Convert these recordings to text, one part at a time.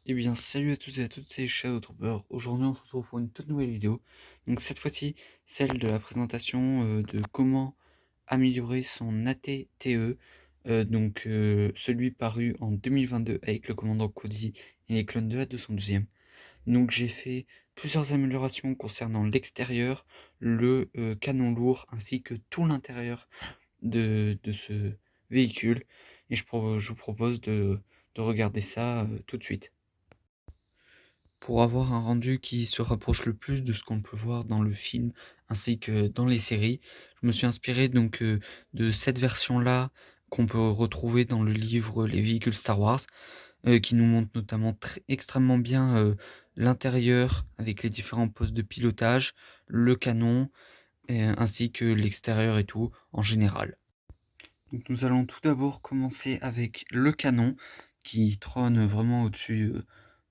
Eh bien, salut à tous et à toutes, c'est Shadow Trooper. Aujourd'hui, on se retrouve pour une toute nouvelle vidéo. Donc, cette fois-ci, celle de la présentation de comment améliorer son ATTE. Celui paru en 2022 avec le commandant Cody et les clones de la 212e. Donc, j'ai fait plusieurs améliorations concernant l'extérieur, le canon lourd ainsi que tout l'intérieur de ce véhicule. Et je vous propose de regarder ça tout de suite. Pour avoir un rendu qui se rapproche le plus de ce qu'on peut voir dans le film ainsi que dans les séries, je me suis inspiré de cette version-là qu'on peut retrouver dans le livre Les véhicules Star Wars, qui nous montre notamment extrêmement bien l'intérieur avec les différents postes de pilotage, le canon, ainsi que l'extérieur et tout en général. Donc nous allons tout d'abord commencer avec le canon qui trône vraiment au-dessus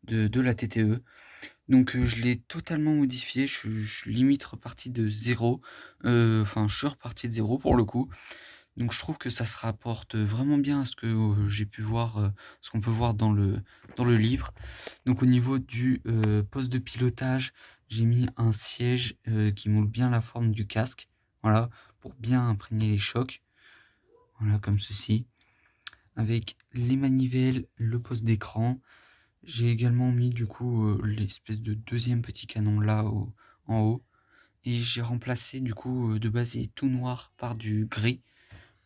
de la TTE. Je l'ai totalement modifié, je suis limite reparti de zéro, je suis reparti de zéro pour le coup. Donc je trouve que ça se rapporte vraiment bien à ce que, j'ai pu voir, ce qu'on peut voir dans le livre. Donc au niveau du, poste de pilotage, j'ai mis un siège, qui moule bien la forme du casque, voilà, pour bien imprégner les chocs, voilà comme ceci. Avec les manivelles, le poste d'écran. J'ai également mis du coup l'espèce de deuxième petit canon là en haut. Et j'ai remplacé du coup de base il est tout noir par du gris.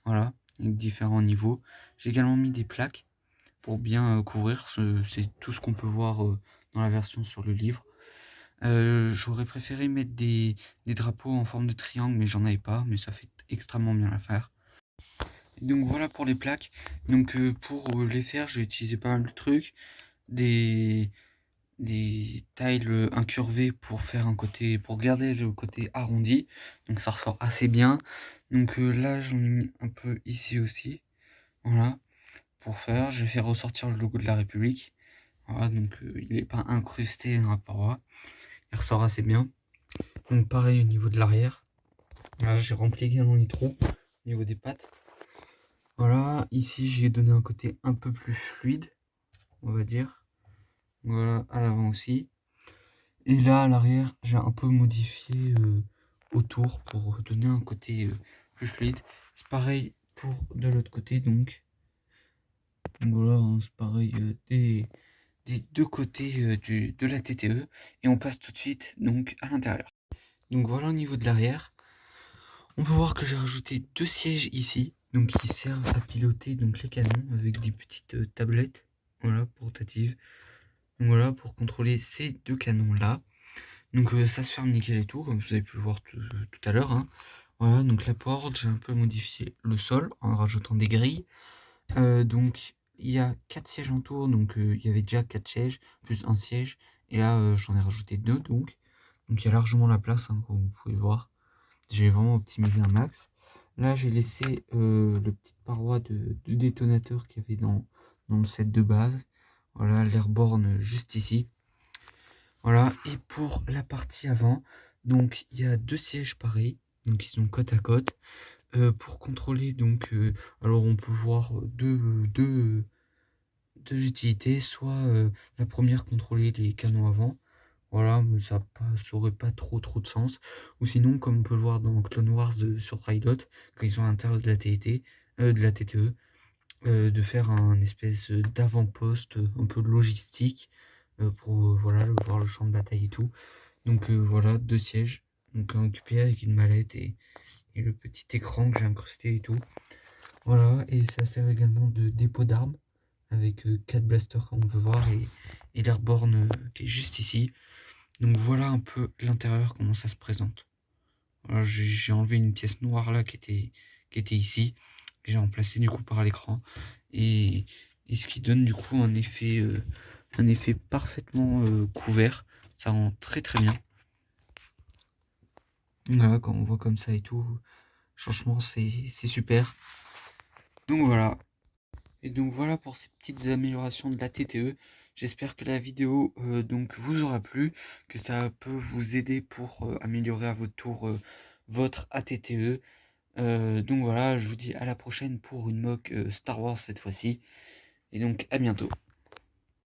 Voilà, avec différents niveaux. J'ai également mis des plaques pour bien couvrir. C'est tout ce qu'on peut voir dans la version sur le livre. J'aurais préféré mettre des drapeaux en forme de triangle, mais j'en avais pas. Mais ça fait extrêmement bien l'affaire. Donc voilà pour les plaques. Pour les faire, j'ai utilisé pas mal de trucs. Des, des tiles incurvées pour faire un côté, pour garder le côté arrondi. Donc ça ressort assez bien. Là, j'en ai mis un peu ici aussi. Voilà. Pour faire, je vais faire ressortir le logo de la République. Voilà, il n'est pas incrusté dans la paroi. Il ressort assez bien. Donc pareil au niveau de l'arrière. Là, j'ai rempli également les trous au niveau des pattes. Voilà, ici j'ai donné un côté un peu plus fluide, on va dire. Voilà, à l'avant aussi. Et là, à l'arrière, j'ai un peu modifié autour pour donner un côté plus fluide. C'est pareil pour de l'autre côté, donc. Donc voilà, hein, c'est pareil des deux côtés de la TTE. Et on passe tout de suite donc à l'intérieur. Donc voilà au niveau de l'arrière. On peut voir que j'ai rajouté deux sièges ici, donc qui servent à piloter donc les canons avec des petites tablettes, voilà, portatives. Donc voilà, pour contrôler ces deux canons-là. Ça se ferme nickel et tout, comme vous avez pu le voir tout à l'heure, hein. Voilà, donc la porte, j'ai un peu modifié le sol en rajoutant des grilles. Il y a 4 sièges en tour, il y avait déjà 4 sièges, plus un siège. Et là, j'en ai rajouté 2 donc. Donc il y a largement la place, hein, comme vous pouvez le voir. J'ai vraiment optimisé un max. Là, j'ai laissé le petite paroi de détonateur qu'il y avait dans le set de base. Voilà, l'airborne juste ici. Voilà, et pour la partie avant, donc il y a deux sièges pareils, donc ils sont côte à côte. Pour contrôler, alors on peut voir deux utilités, soit la première contrôler les canons avant, voilà, mais ça aurait pas trop de sens. Ou sinon, comme on peut le voir dans Clone Wars sur Rydot, quand ils sont à l'intérieur de la TTE, de faire un espèce d'avant-poste un peu logistique pour voilà, voir le champ de bataille et tout. Voilà, deux sièges, donc un occupé avec une mallette et le petit écran que j'ai incrusté et tout. Voilà, et ça sert également de dépôt d'armes avec 4 blasters comme on peut voir et l'airborne qui est juste ici. Donc voilà un peu l'intérieur, comment ça se présente. Voilà, j'ai enlevé une pièce noire là qui était ici, que j'ai remplacé du coup par l'écran. Et ce qui donne du coup un effet parfaitement couvert. Ça rend très très bien. Voilà, quand on voit comme ça et tout, franchement c'est super. Donc voilà. Et donc voilà pour ces petites améliorations de la TTE. J'espère que la vidéo vous aura plu, que ça peut vous aider pour améliorer à votre tour votre ATTE. Donc voilà, je vous dis à la prochaine pour une mock Star Wars cette fois-ci. Et donc à bientôt.